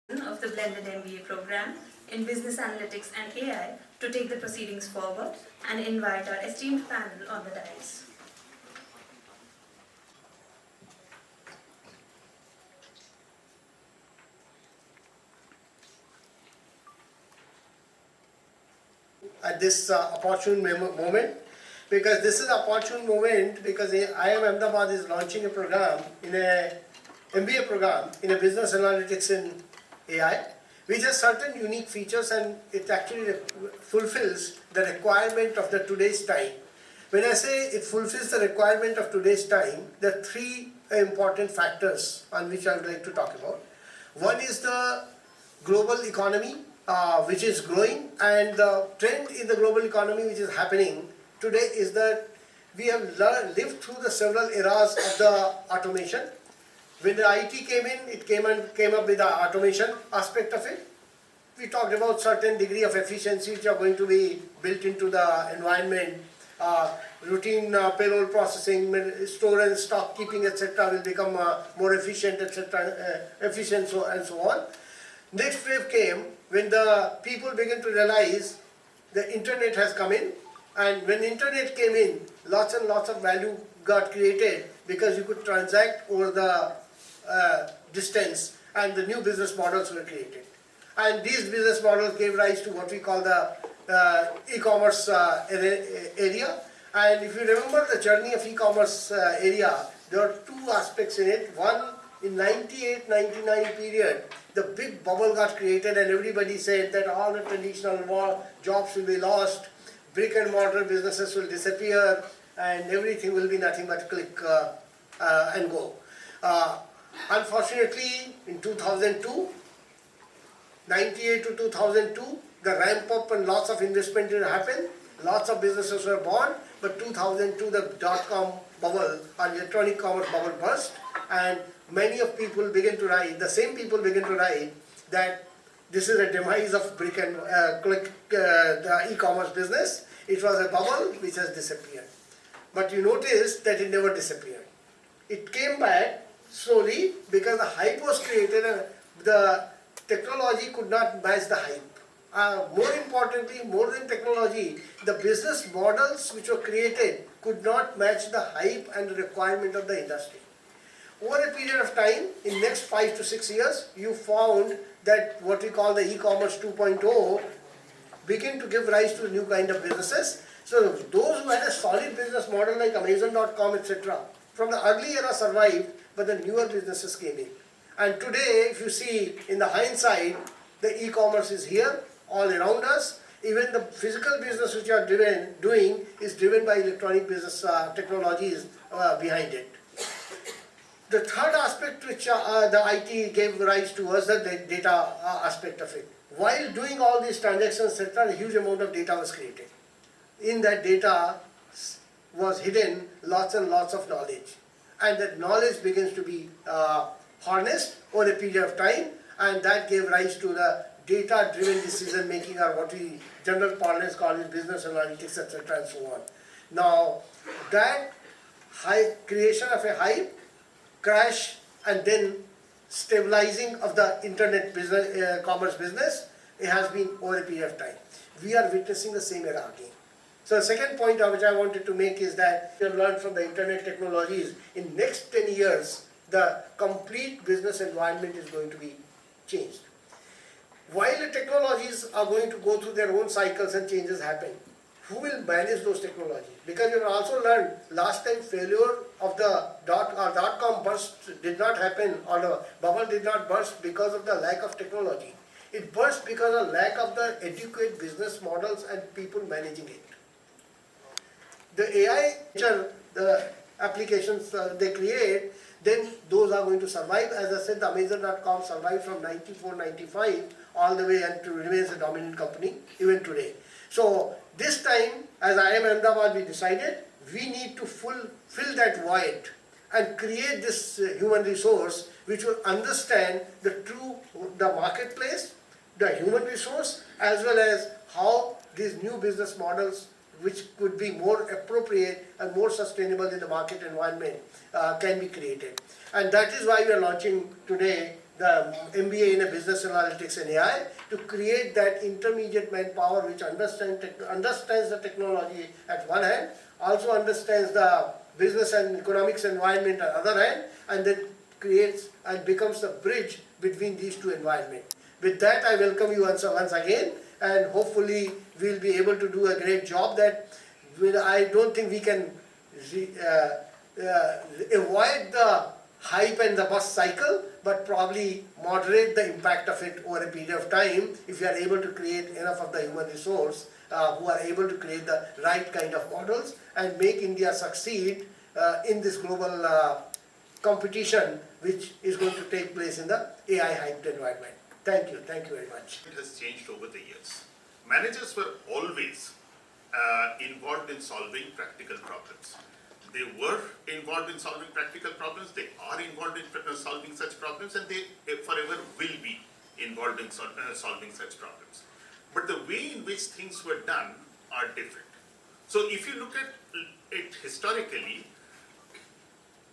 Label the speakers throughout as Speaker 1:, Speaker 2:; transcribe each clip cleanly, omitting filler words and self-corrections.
Speaker 1: of the blended MBA program in Business Analytics and AI to take the proceedings forward and invite our esteemed panel on the dais.
Speaker 2: At this opportune moment, because this is an opportune moment because IIM Ahmedabad is launching a program in a MBA program in a business analytics in AI, which has certain unique features and it actually fulfills the requirement of the today's time. When I say it fulfills the requirement of today's time, there are three important factors on which I would like to talk about. One is the global economy, which is growing, and the trend in the global economy which is happening today is that we have lived through the several eras of the automation. When the IT came in, it came up with the automation aspect of it. We talked about certain degree of efficiency which are going to be built into the environment. Routine payroll processing, store and stock keeping, etc. will become more efficient, etc. Efficient, and so on. Next wave came when the people began to realize the internet has come in, and when internet came in, lots and lots of value got created because you could transact over the distance, and the new business models were created. And these business models gave rise to what we call the e-commerce area. And if you remember the journey of e-commerce area, there are two aspects in it. One, in 98-99 period, the big bubble got created and everybody said that all the traditional jobs will be lost, brick and mortar businesses will disappear, and everything will be nothing but click and go. Unfortunately, in 2002, 98 to 2002, the ramp up and lots of investment did happen, lots of businesses were born, but 2002 the dot-com bubble or electronic commerce bubble burst, and many of people began to write, the same people began to write that this is a demise of brick and click, the e-commerce business. It was a bubble which has disappeared. But you notice that it never disappeared. It came back slowly because the hype was created and the technology could not match the hype. More importantly, more than technology, the business models which were created could not match the hype and the requirement of the industry. Over a period of time, in next 5 to 6 years, you found that what we call the e-commerce 2.0 began to give rise to a new kind of businesses. So those who had a solid business model like Amazon.com, etc., from the early era survived, but the newer businesses came in. And today, if you see in the hindsight, the e-commerce is here, all around us. Even the physical business which you are doing is driven by electronic business technologies behind it. The third aspect which the IT gave rise to was the data aspect of it. While doing all these transactions, etc., a huge amount of data was created. In that data was hidden lots and lots of knowledge. And that knowledge begins to be harnessed over a period of time, and that gave rise to the data-driven decision making, or what we general parlance call is business analytics, etc., and so on. Now, that creation of a hype, crash, and then stabilizing of the internet business, commerce business, it has been over a period of time. We are witnessing the same era again. So the second point which I wanted to make is that we have learned from the internet technologies, in next 10 years, the complete business environment is going to be changed. While the technologies are going to go through their own cycles and changes happen, who will manage those technologies? Because you have also learned last time failure of the dot-com burst did not happen, or the bubble did not burst because of the lack of technology. It burst because of lack of the adequate business models and people managing it. The AI, the applications they create, then those are going to survive. As I said, the Amazon.com survived from 94, 95 all the way and remains a dominant company even today. So this time, as IIM Ahmedabad, we decided we need to fill that void and create this human resource which will understand the marketplace, the human resource, as well as how these new business models, which could be more appropriate and more sustainable in the market environment, can be created. And that is why we are launching today the MBA in a business analytics and AI, to create that intermediate manpower which understands the technology at one hand, also understands the business and economics environment at the other hand, and then creates and becomes the bridge between these two environments. With that, I welcome you once again, and hopefully we'll be able to do a great job. That I don't think we can avoid the hype and the bust cycle, but probably moderate the impact of it over a period of time if we are able to create enough of the human resource who are able to create the right kind of models and make India succeed in this global competition which is going to take place in the AI hyped environment. Thank you very much.
Speaker 3: It has changed over the years. Managers were always involved in solving practical problems. They were involved in solving practical problems, they are involved in solving such problems, and they forever will be involved in solving such problems. But the way in which things were done are different. So if you look at it historically,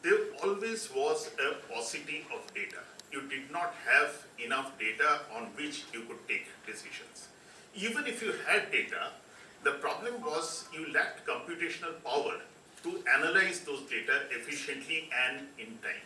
Speaker 3: there always was a paucity of data. You did not have enough data on which you could take decisions. Even if you had data, the problem was you lacked computational power to analyze those data efficiently and in time.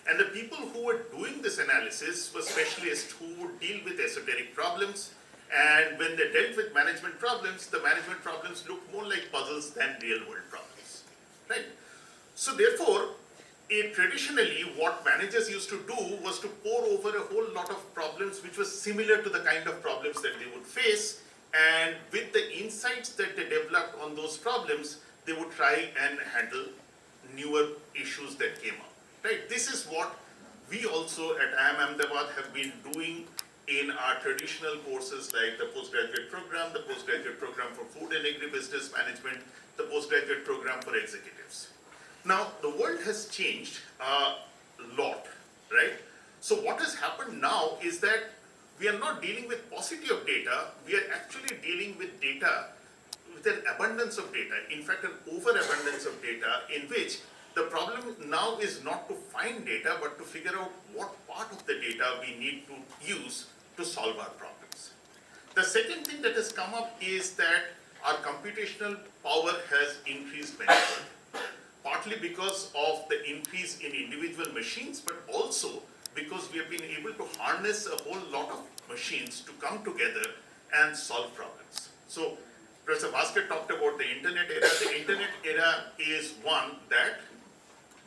Speaker 3: And the people who were doing this analysis were specialists who would deal with esoteric problems, and when they dealt with management problems, the management problems looked more like puzzles than real world problems, right? So therefore, traditionally what managers used to do was to pour over a whole lot of problems which was similar to the kind of problems that they would face, and with the insights that they developed on those problems, they would try and handle newer issues that came up, right? This is what we also at IIM Ahmedabad have been doing in our traditional courses like the postgraduate program, the postgraduate program for food and agribusiness management, the postgraduate program for executives. Now, the world has changed a lot, right? So what has happened now is that we are not dealing with paucity of data, we are actually dealing with data, with an abundance of data, in fact an overabundance of data, in which the problem now is not to find data, but to figure out what part of the data we need to use to solve our problems. The second thing that has come up is that our computational power has increased manifold, partly because of the increase in individual machines, but also because we have been able to harness a whole lot of machines to come together and solve problems. So Professor Bhaskar talked about the internet era. The internet era is one that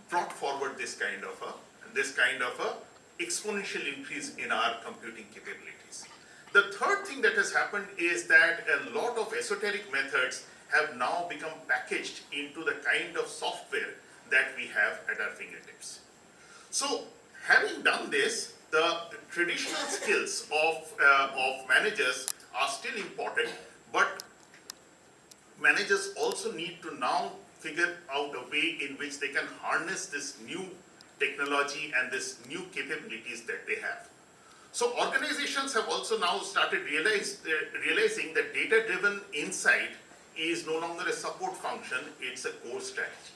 Speaker 3: brought forward this kind of a exponential increase in our computing capabilities. The third thing that has happened is that a lot of esoteric methods have now become packaged into the kind of software that we have at our fingertips. So, having done this, the traditional skills of managers are still important, but managers also need to now figure out a way in which they can harness this new technology and this new capabilities that they have. So organizations have also now started realizing that data-driven insight is no longer a support function, it's a core strategy.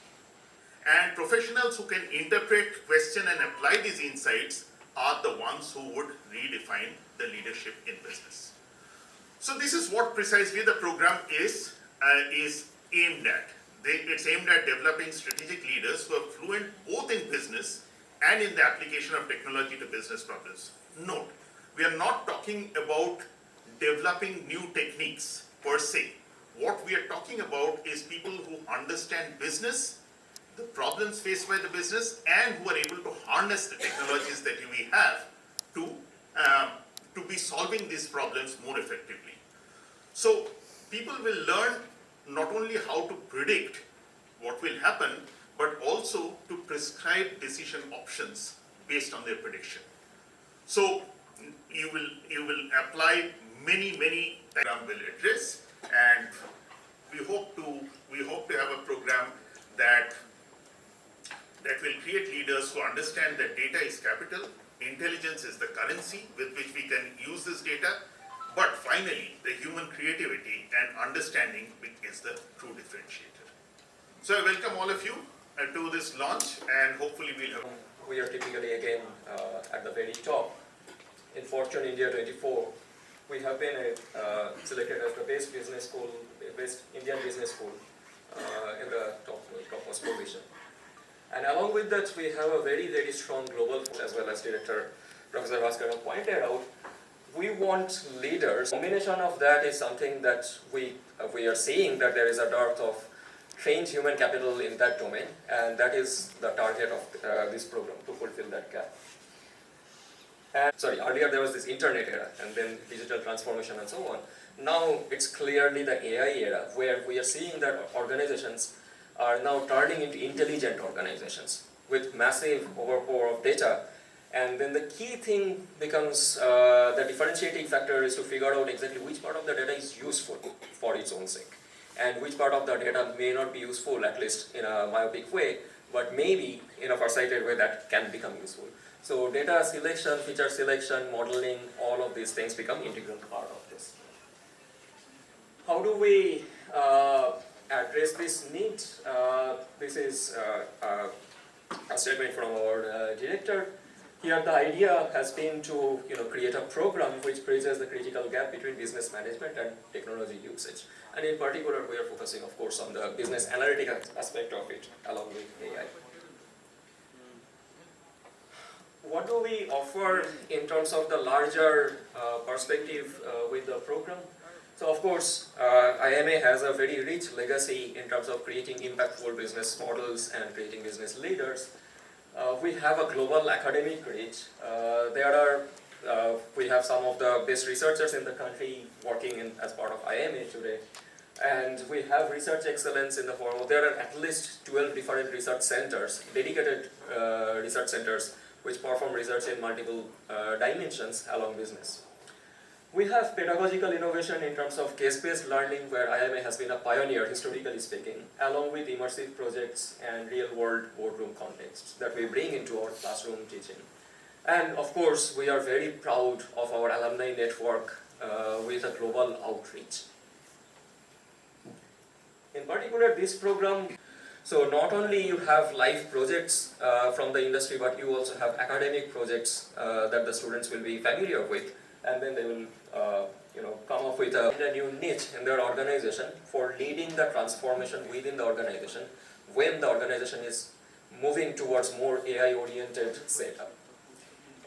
Speaker 3: And professionals who can interpret, question, and apply these insights are the ones who would redefine the leadership in business. So this is what precisely the program is aimed at. It's aimed at developing strategic leaders who are fluent both in business and in the application of technology to business problems. Note, we are not talking about developing new techniques per se. What we are talking about is people who understand business, the problems faced by the business, and who are able to harness the technologies that we have to be solving these problems more effectively. So people will learn not only how to predict what will happen, but also to prescribe decision options based on their prediction. So you will apply many program will address, and we hope to have a program that will create leaders who understand that data is capital, intelligence is the currency with which we can use this data, but finally the human creativity and understanding is the true differentiator. So I welcome all of you to this launch, and hopefully we'll have
Speaker 4: we are typically again at the very top. In Fortune India 24, we have been selected as the best business school, best Indian business school in the topmost position. And along with that, we have a very, very strong global, as well as Director Professor Bhaskar pointed out. We want leaders. Combination of that is something that we are seeing that there is a dearth of trained human capital in that domain, and that is the target of this program, to fulfill that gap. And, earlier there was this internet era, and then digital transformation and so on. Now it's clearly the AI era, where we are seeing that organizations are now turning into intelligent organizations with massive overpour of data. And then the key thing becomes the differentiating factor is to figure out exactly which part of the data is useful for its own sake, and which part of the data may not be useful, at least in a myopic way, but maybe in a farsighted way that can become useful. So data selection, feature selection, modeling, all of these things become integral part of this. How do we address this need? This is a statement from our director. Here the idea has been to create a program which bridges the critical gap between business management and technology usage. And in particular, we are focusing, of course, on the business analytic aspect of it, along with AI. What do we offer in terms of the larger perspective with the program? So of course, IIMA has a very rich legacy in terms of creating impactful business models and creating business leaders. We have a global academic reach. We have some of the best researchers in the country working as part of IIMA today. And we have research excellence in the form of, there are at least 12 different research centers, dedicated research centers, which perform research in multiple dimensions along business. We have pedagogical innovation in terms of case-based learning, where IIMA has been a pioneer, historically speaking, along with immersive projects and real-world boardroom contexts that we bring into our classroom teaching. And of course, we are very proud of our alumni network with a global outreach. In particular, this program, so not only you have live projects from the industry, but you also have academic projects that the students will be familiar with, and then they will come up with a new niche in their organization for leading the transformation within the organization when the organization is moving towards more AI-oriented setup.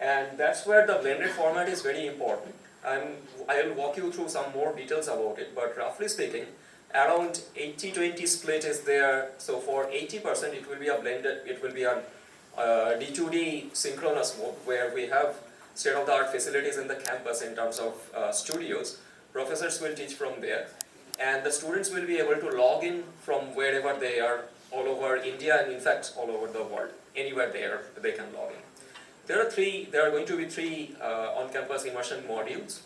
Speaker 4: And that's where the blended format is very important. I'll walk you through some more details about it, but roughly speaking, around 80-20 split is there. So for 80%, it will be a blended, it will be a D2D synchronous mode, where we have state-of-the-art facilities in the campus in terms of studios. Professors will teach from there, and the students will be able to log in from wherever they are, all over India, and in fact all over the world. Anywhere they can log in. There are going to be three on-campus immersion modules,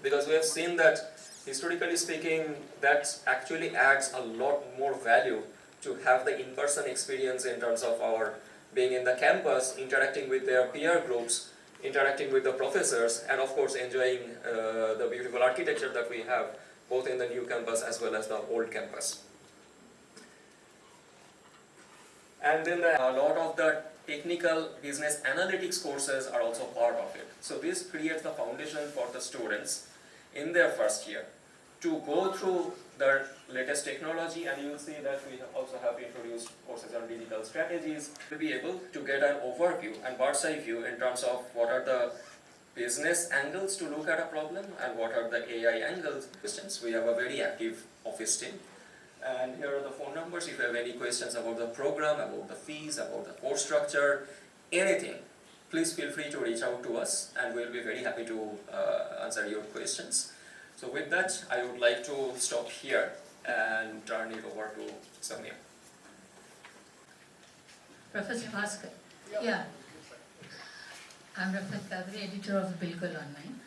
Speaker 4: because we have seen that historically speaking, that actually adds a lot more value to have the in-person experience in terms of our being in the campus, interacting with their peer groups, interacting with the professors, and of course enjoying the beautiful architecture that we have both in the new campus as well as the old campus. And then a lot of the technical business analytics courses are also part of it. So this creates the foundation for the students in their first year to go through the latest technology, and you will see that we also have introduced courses on digital strategies to be able to get an overview and bird's eye view in terms of what are the business angles to look at a problem and what are the AI angles. We have a very active office team, and here are the phone numbers if you have any questions about the program, about the fees, about the course structure, anything. Please feel free to reach out to us, and we'll be very happy to answer your questions. So with that, I would like to stop here and turn it over to Samia.
Speaker 5: Professor Bhaskar. Yeah. I'm Rafat Kadri, editor of Bilkul Online.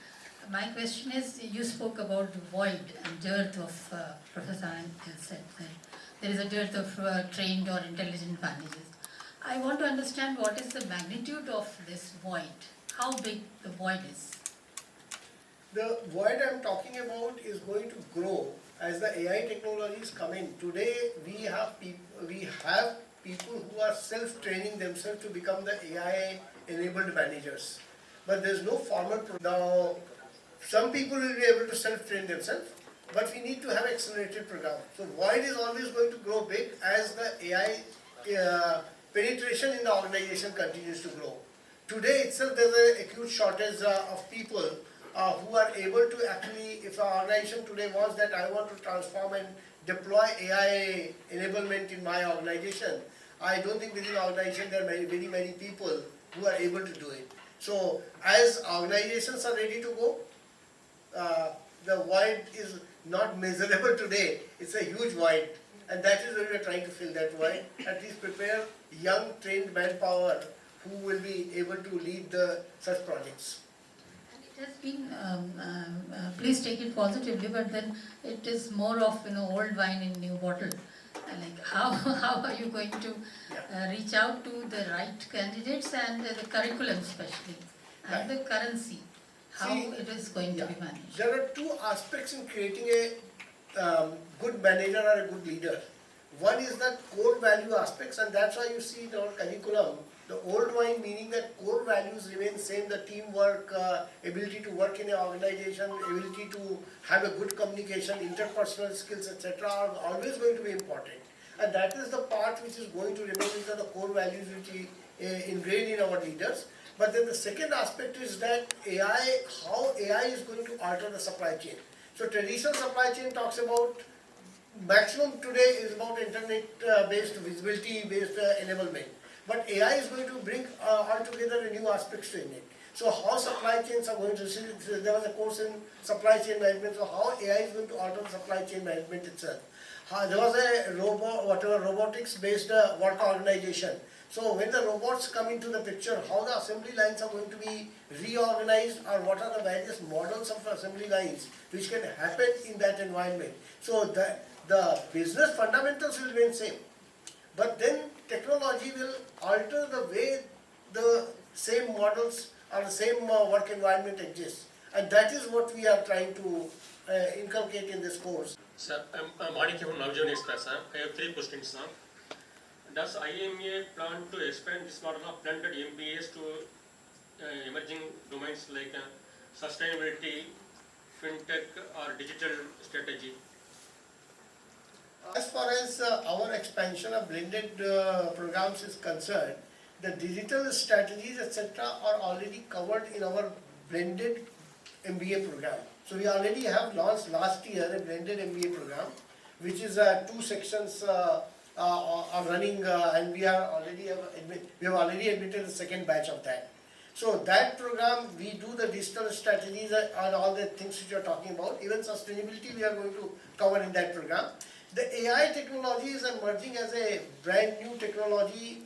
Speaker 5: My question is, you spoke about the void and dearth of, Professor Anand said that there is a dearth of trained or intelligent managers. I want to understand what is the magnitude of this void, how big the void is.
Speaker 2: The void I'm talking about is going to grow as the AI technologies come in. Today we have people who are self-training themselves to become the AI-enabled managers. But there's no formal now. Some people will be able to self-train themselves, but we need to have accelerated program. So void is always going to grow big as the AI penetration in the organization continues to grow. Today itself there's an acute shortage of people who are able to actually, if an organization today wants that I want to transform and deploy AI enablement in my organization, I don't think within the organization there are very many people who are able to do it. So as organizations are ready to go, the void is not measurable today, it's a huge void, and that is where we are trying to fill that void, at least prepare young trained manpower who will be able to lead such projects.
Speaker 5: It has been, please take it positively, but then it is more of old wine in new bottle. Like how are you going to reach out to the right candidates and the curriculum especially and the currency? How it is going to be managed?
Speaker 2: There are two aspects in creating a good manager or a good leader. One is the core value aspects, and that's why you see in our curriculum, the old wine meaning that core values remain same, the teamwork, ability to work in an organization, ability to have a good communication, interpersonal skills, etc. are always going to be important. And that is the part which is going to remain, these are the core values which is ingrained in our leaders. But then the second aspect is that how AI is going to alter the supply chain. So traditional supply chain talks about, maximum today is about internet-based, visibility-based enablement. But AI is going to bring altogether new aspects to it. So how supply chains are going to, there was a course in supply chain management, so how AI is going to alter supply chain management itself. There was a robotics-based work organization. So when the robots come into the picture, how the assembly lines are going to be reorganized, or what are the various models of assembly lines which can happen in that environment. So the business fundamentals will remain same, but then technology will alter the way the same models or the same work environment exists. And that is what we are trying to inculcate in this course.
Speaker 6: Sir, I'm Manik from Navjani Express, sir. I have 3 questions, sir. Does IIMA plan to expand this model of blended MBAs to emerging domains like sustainability, fintech, or digital strategy?
Speaker 2: As far as our expansion of blended programs is concerned, the digital strategies etc. are already covered in our blended MBA program. So we already have launched last year a blended MBA program, which is 2 sections are running, and we have already admitted the second batch of that. So that program, we do the digital strategies and all the things which you are talking about. Even sustainability we are going to cover in that program. The AI technology is emerging as a brand new technology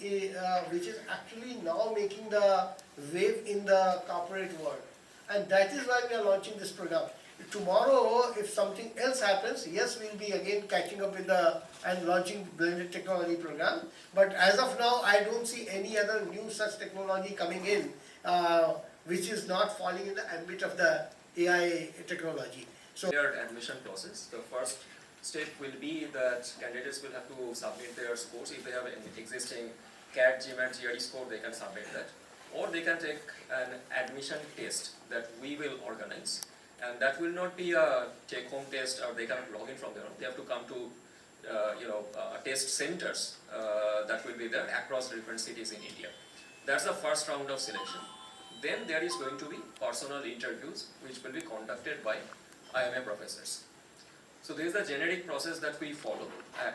Speaker 2: which is actually now making the wave in the corporate world. And that is why we are launching this program. Tomorrow, if something else happens, yes, we will be again catching up with and launching blended technology program. But as of now, I don't see any other new such technology coming in which is not falling in the ambit of the AI technology. So,
Speaker 4: Admission process, the first step will be that candidates will have to submit their scores. If they have an existing CAT, GMAT, GRE score, they can submit that. Or they can take an admission test that we will organize. And that will not be a take-home test, or they can log in from there. They have to come to test centers that will be there across different cities in India. That's the first round of selection. Then there is going to be personal interviews which will be conducted by IIMA professors. So this is the generic process that we follow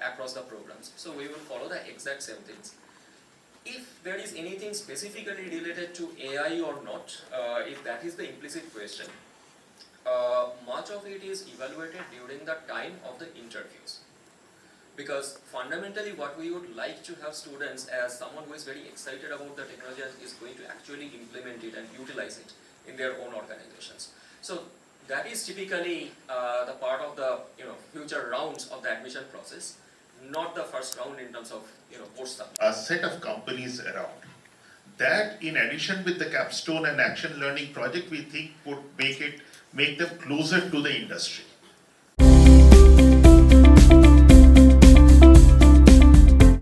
Speaker 4: across the programs. So we will follow the exact same things. If there is anything specifically related to AI or not, if that is the implicit question, much of it is evaluated during the time of the interviews. Because fundamentally what we would like to have students, as someone who is very excited about the technology, is going to actually implement it and utilize it in their own organizations. So that is typically the part of the future rounds of the admission process, not the first round in terms of post subject.
Speaker 3: A set of companies around. That, in addition with the capstone and action learning project, we think would make them closer to the industry.